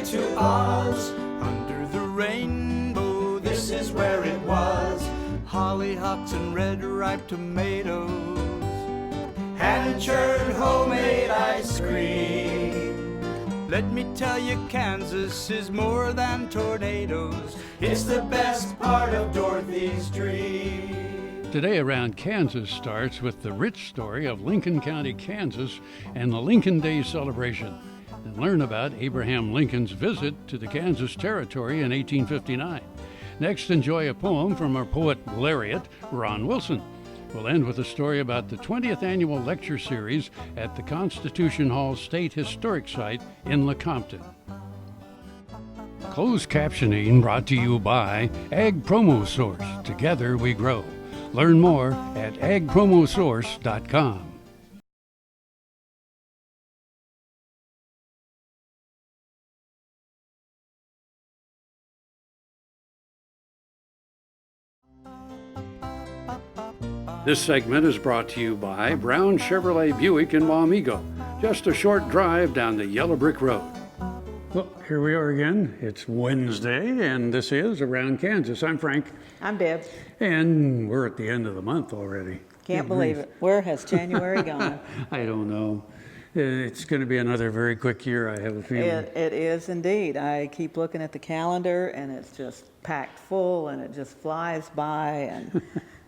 way to Oz. Under the rainbow, this is where it was. Hollyhocks and red ripe tomatoes, hand-churned homemade ice cream. Let me tell you, Kansas is more than tornadoes. It's the best part of Dorothy's dream. Today Around Kansas starts with the rich story of Lincoln County, Kansas, and the Lincoln Day celebration, and learn about Abraham Lincoln's visit to the Kansas Territory in 1859. Next, enjoy a poem from our poet laureate, Ron Wilson. We'll end with a story about the 20th annual lecture series at the Constitution Hall State Historic Site in Lecompton. Closed captioning brought to you by Ag Promo Source. Together we grow. Learn more at agpromosource.com. This segment is brought to you by Brown Chevrolet Buick in Wamego, just a short drive down the yellow brick road. Well, here we are again. It's Wednesday, and this is Around Kansas. I'm Frank. I'm Deb. And we're at the end of the month already. Can't believe it. Where has January gone? I don't know. It's going to be another very quick year, I have a feeling. It is indeed. I keep looking at the calendar, and it's just packed full, and it just flies by, and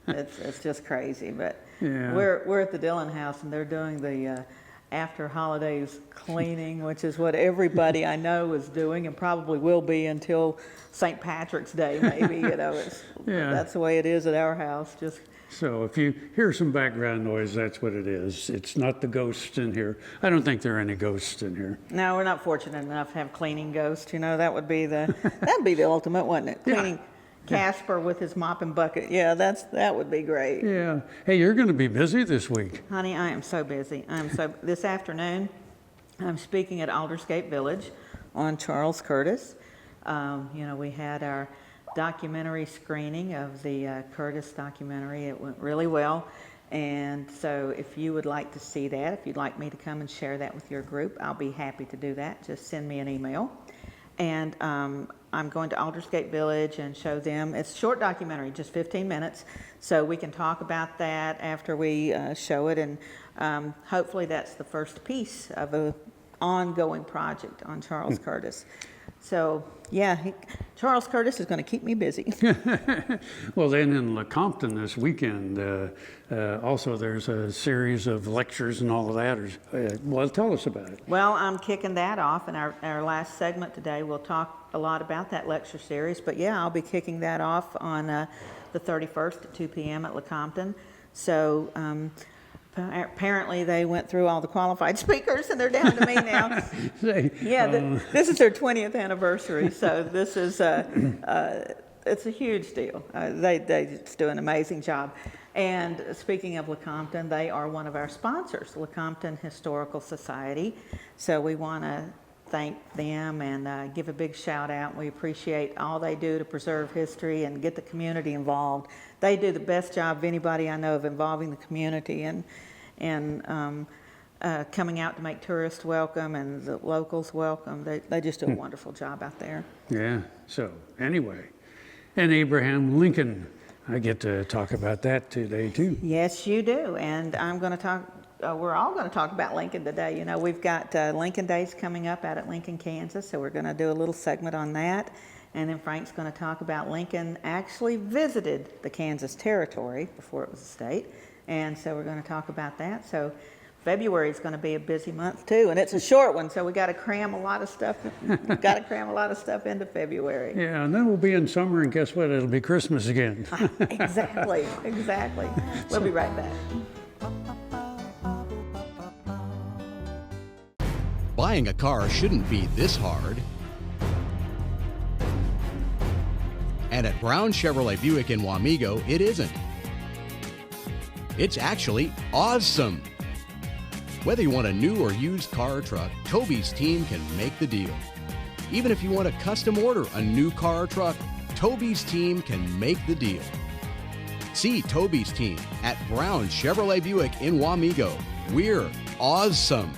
it's just crazy. But yeah. We're at the Dillon house, and they're doing the after holidays cleaning, which is what everybody I know is doing, and probably will be until St. Patrick's Day, maybe. That's the way it is at our house. So if you hear some background noise, that's what it is. It's not the ghosts in here. I don't think there are any ghosts in here. No, we're not fortunate enough to have cleaning ghosts. That would be the ultimate, wouldn't it? Cleaning. Casper with his mop and bucket. Yeah, that would be great. Yeah. Hey, you're going to be busy this week. Honey, I am so busy. This afternoon, I'm speaking at Aldersgate Village on Charles Curtis. We had our documentary screening of the Curtis documentary. It went really well. And so if you would like to see that, if you'd like me to come and share that with your group, I'll be happy to do that. Just send me an email. And I'm going to Aldersgate Village and show them. It's a short documentary, just 15 minutes, so we can talk about that after we show it, and hopefully that's the first piece of an ongoing project on Charles Curtis. So, yeah, Charles Curtis is going to keep me busy. Well, then in Lecompton this weekend, also there's a series of lectures and all of that. Well, tell us about it. Well, I'm kicking that off in our last segment today. We'll talk a lot about that lecture series. But, yeah, I'll be kicking that off on the 31st at 2 p.m. at Lecompton. So apparently they went through all the qualified speakers, and they're down to me now. This is their 20th anniversary, so this is it's a huge deal. They just do an amazing job. And speaking of Lecompton, they are one of our sponsors, Lecompton Historical Society. So we want to thank them and give a big shout out. We appreciate all they do to preserve history and get the community involved. They do the best job of anybody I know of involving the community and coming out to make tourists welcome and the locals welcome. They just do a wonderful job out there. Yeah, so anyway, and Abraham Lincoln, I get to talk about that today too. Yes, you do, and I'm going to talk, we're all going to talk about Lincoln today. We've got Lincoln Days coming up out at Lincoln, Kansas, so we're going to do a little segment on that. And then Frank's going to talk about Lincoln actually visited the Kansas Territory before it was a state. And so we're going to talk about that. So February is going to be a busy month too, and it's a short one, so we got to cram a lot of stuff. Into February. Yeah, and then we'll be in summer, and guess what? It'll be Christmas again. Exactly. We'll be right back. Buying a car shouldn't be this hard. And at Brown Chevrolet Buick in Wamego, it isn't. It's actually awesome. Whether you want a new or used car or truck, Toby's team can make the deal. Even if you want to custom order a new car or truck, Toby's team can make the deal. See Toby's team at Brown Chevrolet Buick in Wamego. We're awesome.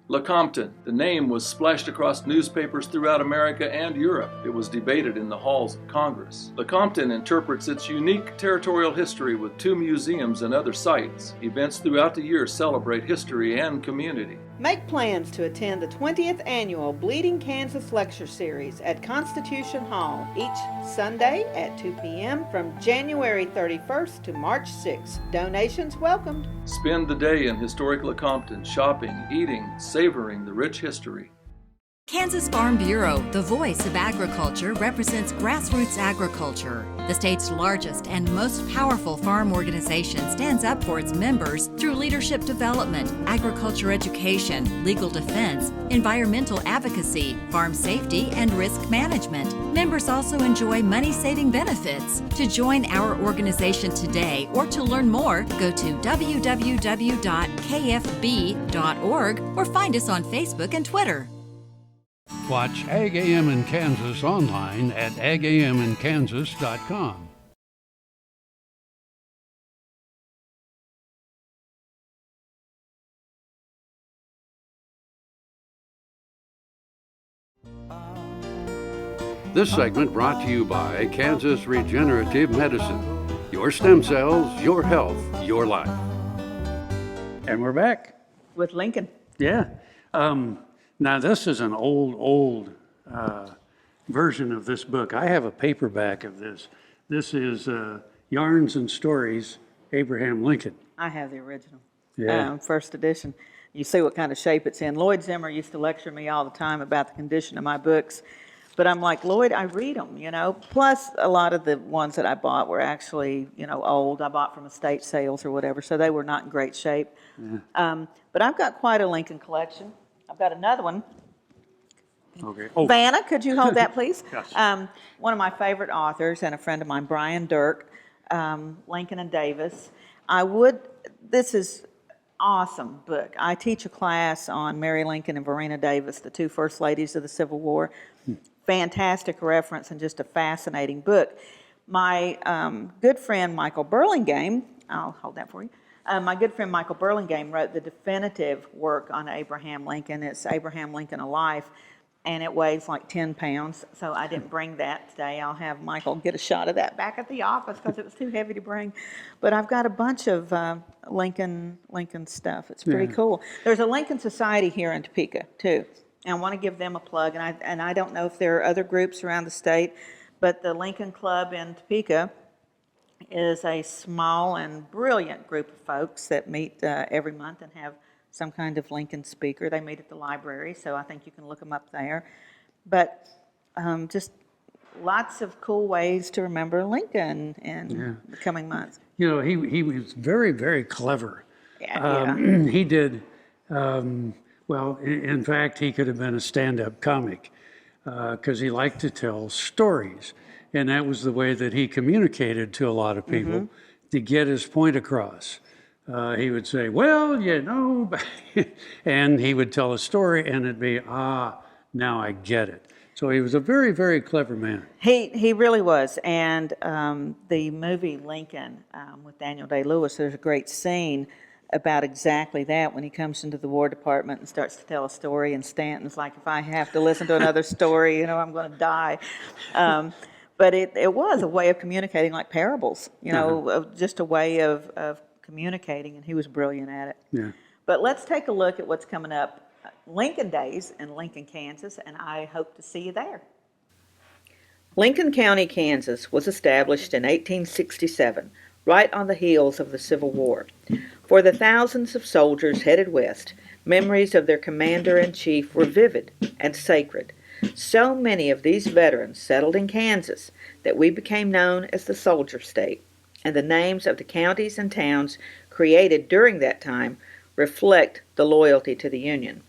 Lecompton. The name was splashed across newspapers throughout America and Europe. It was debated in the halls of Congress. Lecompton interprets its unique territorial history with 2 museums and other sites. Events throughout the year celebrate history and community. Make plans to attend the 20th annual Bleeding Kansas Lecture Series at Constitution Hall each Sunday at 2 p.m. from January 31st to March 6th. Donations welcomed. Spend the day in historic Lecompton, shopping, eating, savoring the rich history. Kansas Farm Bureau, the voice of agriculture, represents grassroots agriculture. The state's largest and most powerful farm organization stands up for its members through leadership development, agriculture education, legal defense, environmental advocacy, farm safety, and risk management. Members also enjoy money-saving benefits. To join our organization today or to learn more, go to www.kfb.org or find us on Facebook and Twitter. Watch Ag AM in Kansas online at agaminkansas.com. This segment brought to you by Kansas Regenerative Medicine. Your stem cells, your health, your life. And we're back. With Lincoln. Yeah. Now, this is an old version of this book. I have a paperback of this. This is Yarns and Stories, Abraham Lincoln. I have the original. Yeah. First edition. You see what kind of shape it's in. Lloyd Zimmer used to lecture me all the time about the condition of my books. But I'm like, Lloyd, I read them, you know. Plus, a lot of the ones that I bought were actually, you know, old. I bought from estate sales or whatever, so they were not in great shape. Yeah. But I've got quite a Lincoln collection. I've got another one. Okay. Oh. Vanna, could you hold that, please? Yes. One of my favorite authors and a friend of mine, Brian Dirk, Lincoln and Davis. This is awesome book. I teach a class on Mary Lincoln and Verena Davis, the 2 first ladies of the Civil War. Fantastic reference and just a fascinating book. My good friend Michael Burlingame, I'll hold that for you. My good friend Michael Burlingame wrote the definitive work on Abraham Lincoln. It's Abraham Lincoln, A Life, and it weighs like 10 pounds, so I didn't bring that today. I'll have Michael get a shot of that back at the office because it was too heavy to bring. But I've got a bunch of Lincoln stuff. It's pretty cool. There's a Lincoln Society here in Topeka, too, and I want to give them a plug, and I don't know if there are other groups around the state, but the Lincoln Club in Topeka is a small and brilliant group of folks that meet every month and have some kind of Lincoln speaker. They meet at the library, so I think you can look them up there. But just lots of cool ways to remember Lincoln in the coming months. You know, he was very, very clever. Yeah. He did, well, in fact, he could have been a stand-up comic because he liked to tell stories. And that was the way that he communicated to a lot of people to get his point across. He would say, well, you know, and he would tell a story and it'd be, now I get it. So he was a very, very clever man. He really was. And the movie Lincoln with Daniel Day-Lewis, there's a great scene about exactly that when he comes into the War Department and starts to tell a story, and Stanton's like, if I have to listen to another story, you know, I'm going to die. But it was a way of communicating, like parables, you know, just a way of communicating, and he was brilliant at it. Yeah. But let's take a look at what's coming up. Lincoln Days in Lincoln, Kansas, and I hope to see you there. Lincoln County, Kansas was established in 1867, right on the heels of the Civil War. For the thousands of soldiers headed west, memories of their commander-in-chief were vivid and sacred. So many of these veterans settled in Kansas that we became known as the Soldier State, and the names of the counties and towns created during that time reflect the loyalty to the Union.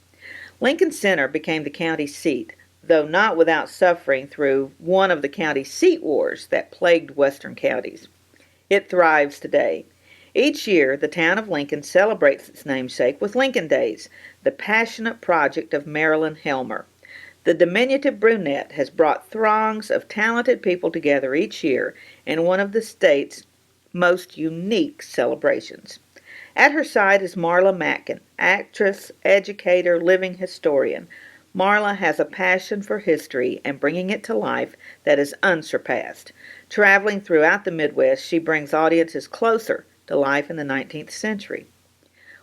Lincoln Center became the county seat, though not without suffering through one of the county seat wars that plagued western counties. It thrives today. Each year, the town of Lincoln celebrates its namesake with Lincoln Days, the passionate project of Marilyn Helmer. The diminutive brunette has brought throngs of talented people together each year in one of the state's most unique celebrations. At her side is Marla Matkin, actress, educator, living historian. Marla has a passion for history and bringing it to life that is unsurpassed. Traveling throughout the Midwest, she brings audiences closer to life in the 19th century.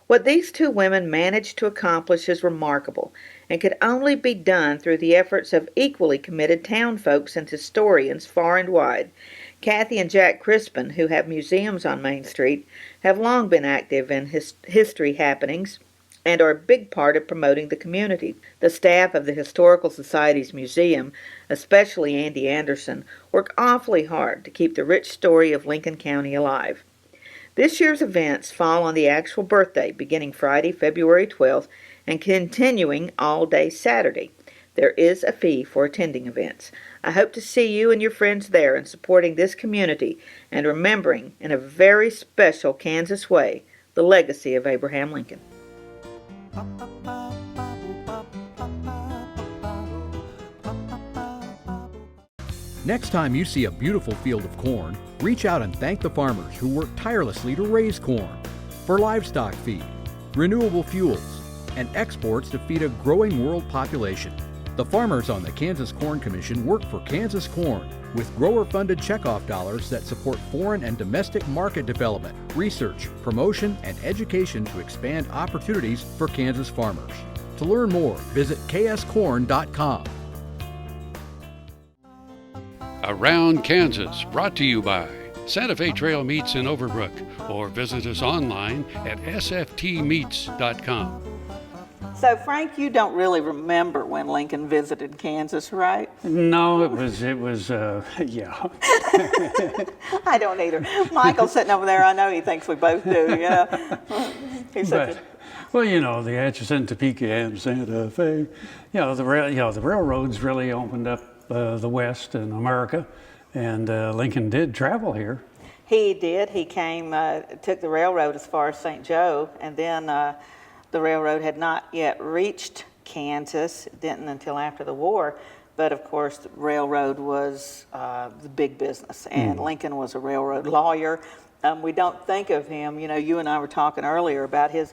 What these two women managed to accomplish is remarkable and could only be done through the efforts of equally committed townfolks and historians far and wide. Kathy and Jack Crispin, who have museums on Main Street, have long been active in history happenings and are a big part of promoting the community. The staff of the Historical Society's museum, especially Andy Anderson, work awfully hard to keep the rich story of Lincoln County alive. This year's events fall on the actual birthday, beginning Friday, February 12th, and continuing all day Saturday. There is a fee for attending events. I hope to see you and your friends there in supporting this community and remembering, in a very special Kansas way, the legacy of Abraham Lincoln. Next time you see a beautiful field of corn, reach out and thank the farmers who work tirelessly to raise corn for livestock feed, renewable fuels, and exports to feed a growing world population. The farmers on the Kansas Corn Commission work for Kansas Corn with grower-funded checkoff dollars that support foreign and domestic market development, research, promotion, and education to expand opportunities for Kansas farmers. To learn more, visit kscorn.com. Around Kansas, brought to you by Santa Fe Trail Meats in Overbrook, or visit us online at sftmeats.com. So, Frank, you don't really remember when Lincoln visited Kansas, right? No, it was, yeah. I don't either. Michael's sitting over there. I know he thinks we both do, you know. He's such a... Well, you know, the Atchison, Topeka, and Santa Fe, the railroads really opened up the West and America, and Lincoln did travel here. He did. He came, took the railroad as far as St. Joe, and then the railroad had not yet reached Kansas. It didn't until after the war. But of course, the railroad was the big business, and Lincoln was a railroad lawyer. We don't think of him, you and I were talking earlier about his,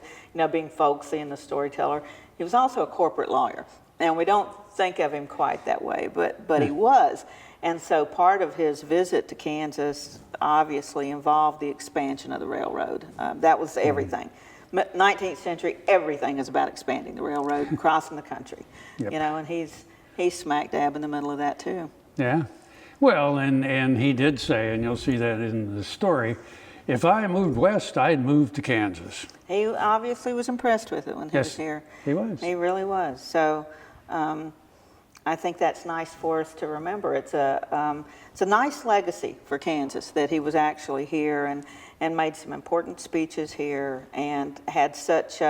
being folksy and the storyteller. He was also a corporate lawyer, and we don't think of him quite that way, but he was. And so part of his visit to Kansas obviously involved the expansion of the railroad. That was everything. 19th century, everything is about expanding the railroad, crossing the country. Yep. And he's smack dab in the middle of that too. Yeah. Well, and he did say, and you'll see that in the story, if I moved west, I'd move to Kansas. He obviously was impressed with it when he was here. He was. He really was. So I think that's nice for us to remember. It's a nice legacy for Kansas that he was actually here and made some important speeches here and had such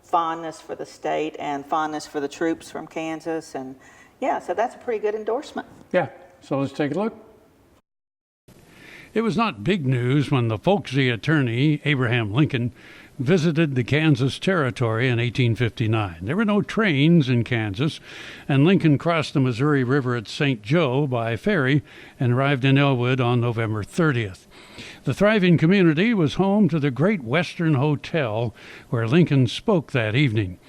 fondness for the state and fondness for the troops from Kansas. And yeah, so that's a pretty good endorsement. Yeah, so let's take a look. It was not big news when the folksy attorney, Abraham Lincoln, visited the Kansas Territory in 1859. There were no trains in Kansas, and Lincoln crossed the Missouri River at St. Joe by ferry and arrived in Elwood on November 30th. The thriving community was home to the Great Western Hotel, where Lincoln spoke that evening.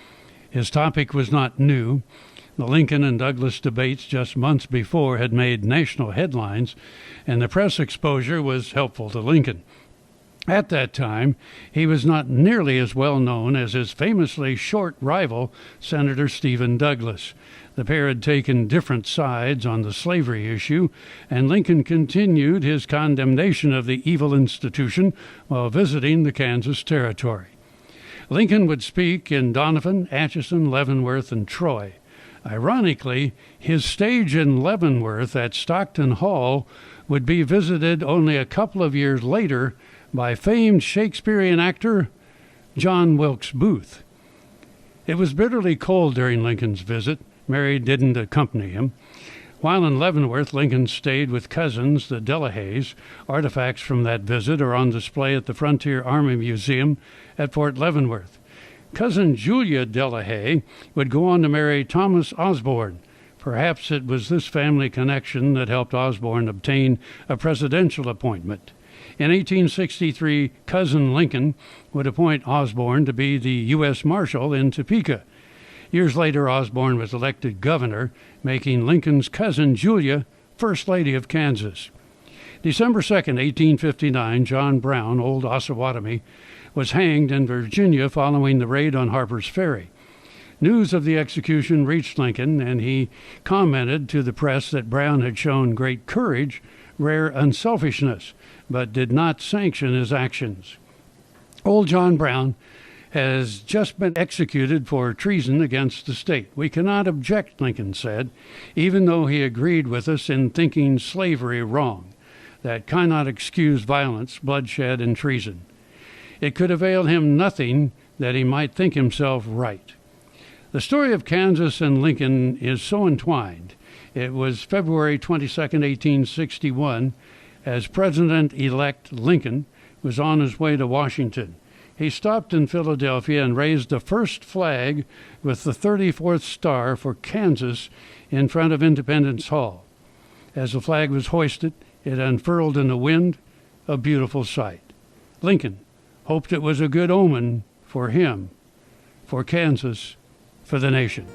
His topic was not new. The Lincoln and Douglas debates just months before had made national headlines, and the press exposure was helpful to Lincoln. At that time, he was not nearly as well known as his famously short rival, Senator Stephen Douglas. The pair had taken different sides on the slavery issue, and Lincoln continued his condemnation of the evil institution while visiting the Kansas Territory. Lincoln would speak in Donovan, Atchison, Leavenworth, and Troy. Ironically, his stage in Leavenworth at Stockton Hall would be visited only a couple of years later by famed Shakespearean actor John Wilkes Booth. It was bitterly cold during Lincoln's visit. Mary didn't accompany him. While in Leavenworth, Lincoln stayed with cousins, the Delahays. Artifacts from that visit are on display at the Frontier Army Museum at Fort Leavenworth. Cousin Julia Delahaye would go on to marry Thomas Osborne. Perhaps it was this family connection that helped Osborne obtain a presidential appointment. In 1863, Cousin Lincoln would appoint Osborne to be the U.S. Marshal in Topeka. Years later, Osborne was elected governor, making Lincoln's cousin Julia First Lady of Kansas. December 2, 1859, John Brown, old Osawatomie, was hanged in Virginia following the raid on Harper's Ferry. News of the execution reached Lincoln, and he commented to the press that Brown had shown great courage, rare unselfishness, but did not sanction his actions. Old John Brown has just been executed for treason against the state. We cannot object, Lincoln said, even though he agreed with us in thinking slavery wrong. That cannot excuse violence, bloodshed, and treason. It could avail him nothing that he might think himself right. The story of Kansas and Lincoln is so entwined. It was February 22, 1861, as President-elect Lincoln was on his way to Washington. He stopped in Philadelphia and raised the first flag with the 34th star for Kansas in front of Independence Hall. As the flag was hoisted, it unfurled in the wind, a beautiful sight. Lincoln hoped it was a good omen for him, for Kansas, for the nation.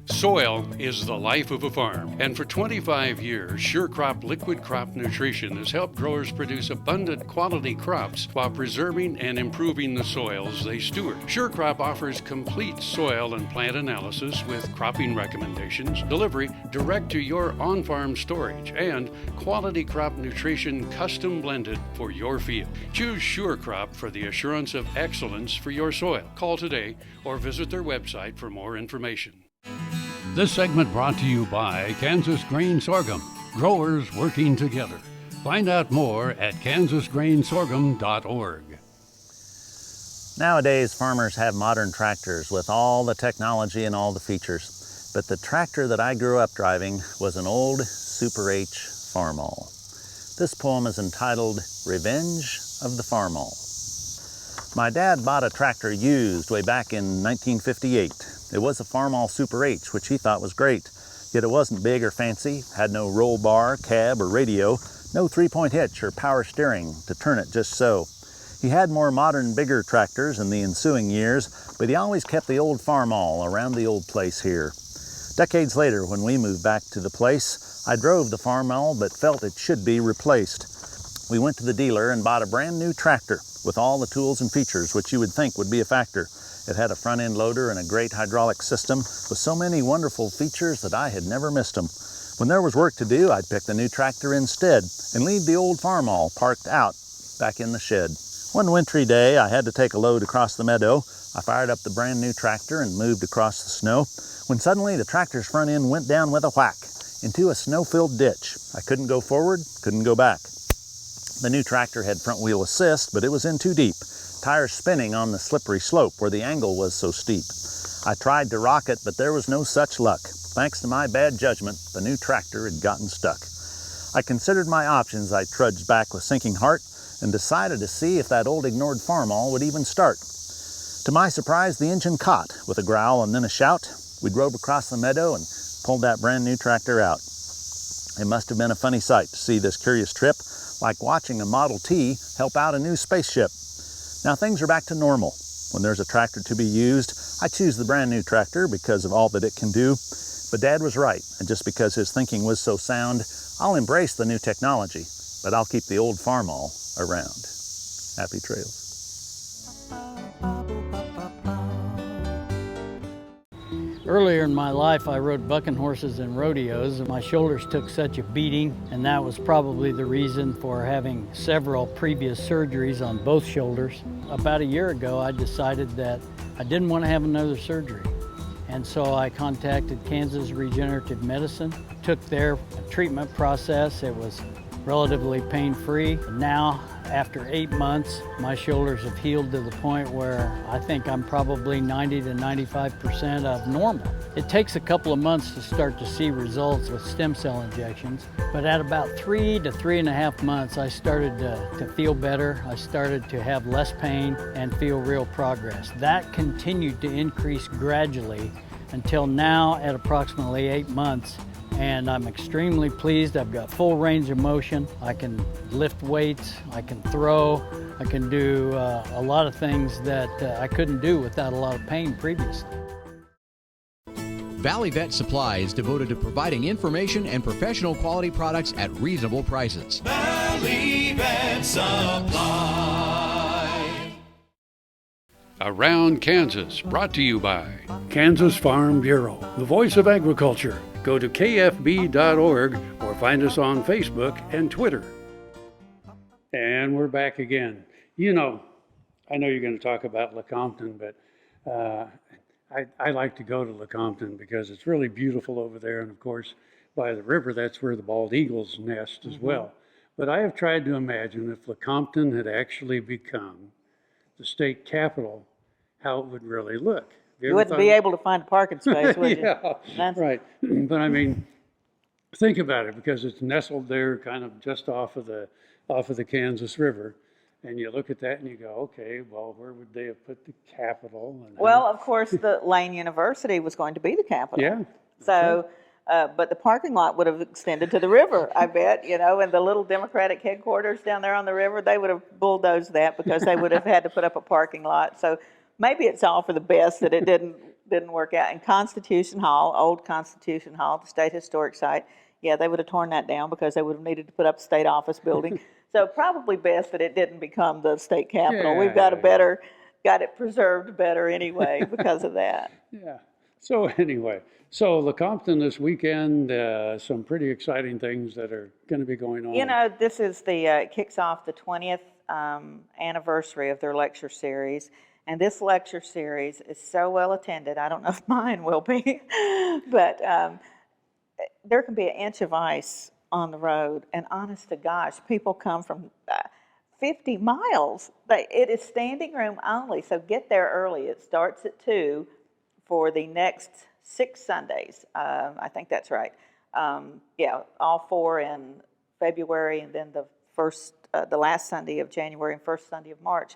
Soil is the life of a farm, and for 25 years, SureCrop Liquid Crop Nutrition has helped growers produce abundant quality crops while preserving and improving the soils they steward. SureCrop offers complete soil and plant analysis with cropping recommendations, delivery direct to your on-farm storage, and quality crop nutrition custom blended for your field. Choose SureCrop for the assurance of excellence for your soil. Call today or visit their website for more information. This segment brought to you by Kansas Grain Sorghum, growers working together. Find out more at kansasgrainsorghum.org. Nowadays, farmers have modern tractors with all the technology and all the features. But the tractor that I grew up driving was an old Super H Farmall. This poem is entitled Revenge of the Farmall. My dad bought a tractor used way back in 1958. It was a Farmall Super H, which he thought was great. Yet it wasn't big or fancy, had no roll bar, cab, or radio, no three-point hitch or power steering to turn it just so. He had more modern, bigger tractors in the ensuing years, but he always kept the old Farmall around the old place here. Decades later, when we moved back to the place, I drove the Farmall but felt it should be replaced. We went to the dealer and bought a brand new tractor with all the tools and features which you would think would be a factor. It had a front-end loader and a great hydraulic system with so many wonderful features that I had never missed them. When there was work to do, I'd pick the new tractor instead and leave the old Farmall parked out back in the shed. One wintry day, I had to take a load across the meadow. I fired up the brand new tractor and moved across the snow, when suddenly the tractor's front end went down with a whack into a snow-filled ditch. I couldn't go forward, couldn't go back. The new tractor had front-wheel assist, but it was in too deep, tires spinning on the slippery slope where the angle was so steep. I tried to rock it, but there was no such luck. Thanks to my bad judgment, the new tractor had gotten stuck. I considered my options. I trudged back with sinking heart and decided to see if that old ignored Farmall would even start. To my surprise, the engine caught with a growl and then a shout. We drove across the meadow and pulled that brand new tractor out. It must have been a funny sight to see this curious trip, like watching a Model T help out a new spaceship. Now things are back to normal. When there's a tractor to be used, I choose the brand new tractor because of all that it can do. But Dad was right, and just because his thinking was so sound, I'll embrace the new technology, but I'll keep the old Farmall around. Happy trails. Earlier in my life, I rode bucking horses and rodeos, and my shoulders took such a beating, and that was probably the reason for having several previous surgeries on both shoulders. About a year ago, I decided that I didn't want to have another surgery. And so I contacted Kansas Regenerative Medicine, took their treatment process. It was relatively pain-free. Now, after 8 months, my shoulders have healed to the point where I think I'm probably 90 to 95% of normal. It takes a couple of months to start to see results with stem cell injections, but at about 3 to 3.5 months, I started to feel better. I started to have less pain and feel real progress. That continued to increase gradually until now at approximately 8 months. And I'm extremely pleased. I've got full range of motion. I can lift weights, I can throw, I can do a lot of things that I couldn't do without a lot of pain previously. Valley Vet Supply is devoted to providing information and professional quality products at reasonable prices. Valley Vet Supply. Around Kansas, brought to you by Kansas Farm Bureau, the voice of agriculture. Go to kfb.org or find us on Facebook and Twitter. And we're back again. You know, I know you're going to talk about Lecompton, but I like to go to Lecompton because it's really beautiful over there. And of course, by the river, that's where the bald eagles nest as well. But I have tried to imagine if Lecompton had actually become the state capital, how it would really look. You wouldn't be able to find a parking space, would you? Yeah, right. But I mean, think about it, because it's nestled there kind of just off of the Kansas River. And you look at that and you go, okay, well, where would they have put the capital? And well, of course, the Lane University was going to be the capital. Yeah. So, but the parking lot would have extended to the river, I bet, you know, and the little Democratic headquarters down there on the river, they would have bulldozed that because they would have had to put up a parking lot. So maybe it's all for the best that it didn't work out. And Constitution Hall, old Constitution Hall, the state historic site, yeah, they would have torn that down because they would have needed to put up a state office building. So probably best that it didn't become the state capital. Yeah, We've got got it preserved better anyway because of that. Yeah. So anyway, so Lecompton this weekend, some pretty exciting things that are going to be going on. You know, this is kicks off the 20th anniversary of their lecture series. And this lecture series is so well attended. I don't know if mine will be, but there can be an inch of ice on the road. And honest to gosh, people come from 50 miles. It is standing room only, so get there early. It starts at 2 for the next 6 Sundays. I think that's right. Yeah, all 4 in February, and then the last Sunday of January and first Sunday of March.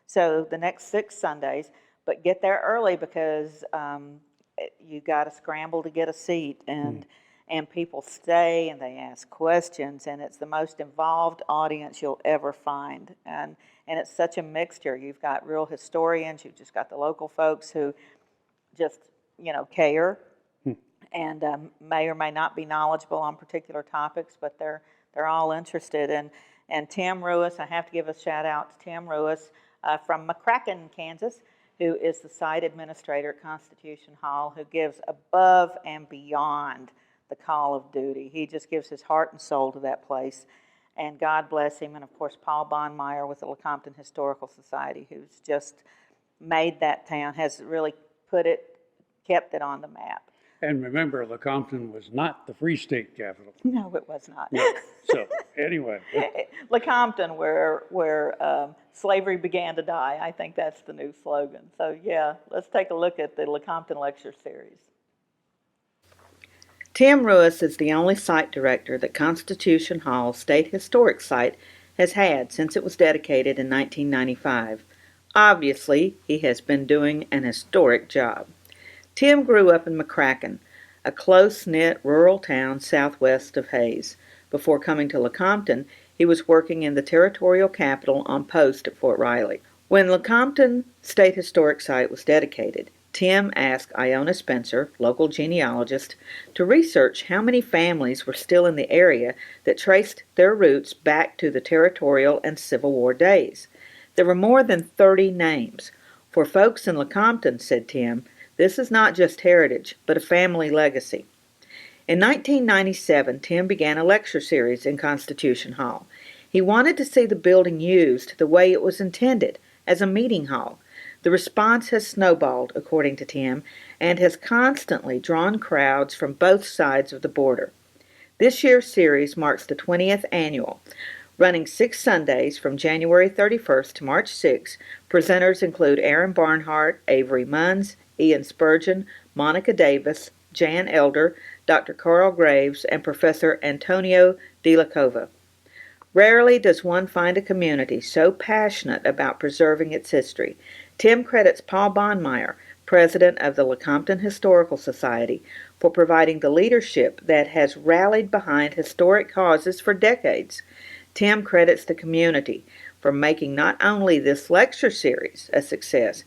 So the next 6 Sundays, but get there early because you got to scramble to get a seat, and people stay and they ask questions, and it's the most involved audience you'll ever find. And it's such a mixture. You've got real historians, you've just got the local folks who just, you know, care and may or may not be knowledgeable on particular topics, but they're all interested. And Tim Ruiz, I have to give a shout out to Tim Ruiz from McCracken, Kansas, who is the site administrator at Constitution Hall, who gives above and beyond the call of duty. He just gives his heart and soul to that place. And God bless him. And of course, Paul Bondmeyer with the Lecompton Historical Society, who's just made that town, has really kept it on the map. And remember, Lecompton was not the Free State capital. No, it was not. No. So anyway. Lecompton, where slavery began to die. I think that's the new slogan. So yeah, let's take a look at the Lecompton Lecture Series. Tim Ruiz is the only site director that Constitution Hall State Historic Site has had since it was dedicated in 1995. Obviously, he has been doing an historic job. Tim grew up in McCracken, a close-knit rural town southwest of Hays. Before coming to Lecompton, he was working in the territorial capital on post at Fort Riley. When Lecompton State Historic Site was dedicated, Tim asked Iona Spencer, local genealogist, to research how many families were still in the area that traced their roots back to the territorial and Civil War days. There were more than 30 names. For folks in Lecompton, said Tim, this is not just heritage, but a family legacy. In 1997, Tim began a lecture series in Constitution Hall. He wanted to see the building used the way it was intended, as a meeting hall. The response has snowballed, according to Tim, and has constantly drawn crowds from both sides of the border. This year's series marks the 20th annual. Running 6 Sundays from January 31st to March 6th, presenters include Aaron Barnhart, Avery Munns, Ian Spurgeon, Monica Davis, Jan Elder, Dr. Carl Graves, and Professor Antonio de la Cova. Rarely does one find a community so passionate about preserving its history. Tim credits Paul Bondmeyer, president of the Lecompton Historical Society, for providing the leadership that has rallied behind historic causes for decades. Tim credits the community for making not only this lecture series a success,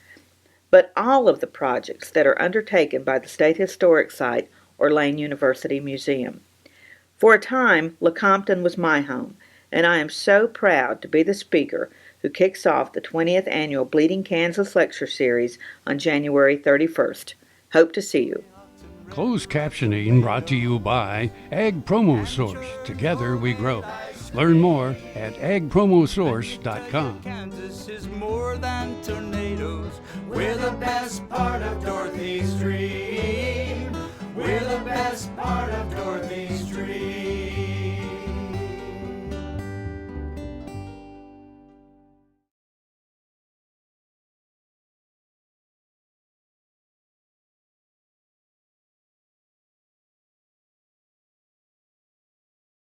but all of the projects that are undertaken by the State Historic Site or Lane University Museum. For a time, Lecompton was my home, and I am so proud to be the speaker who kicks off the 20th annual Bleeding Kansas Lecture Series on January 31st. Hope to see you. Closed captioning brought to you by Ag Promo Source. Together we grow. Learn more at agpromosource.com. Kansas is more than tornadoes. We're the best part of Northeast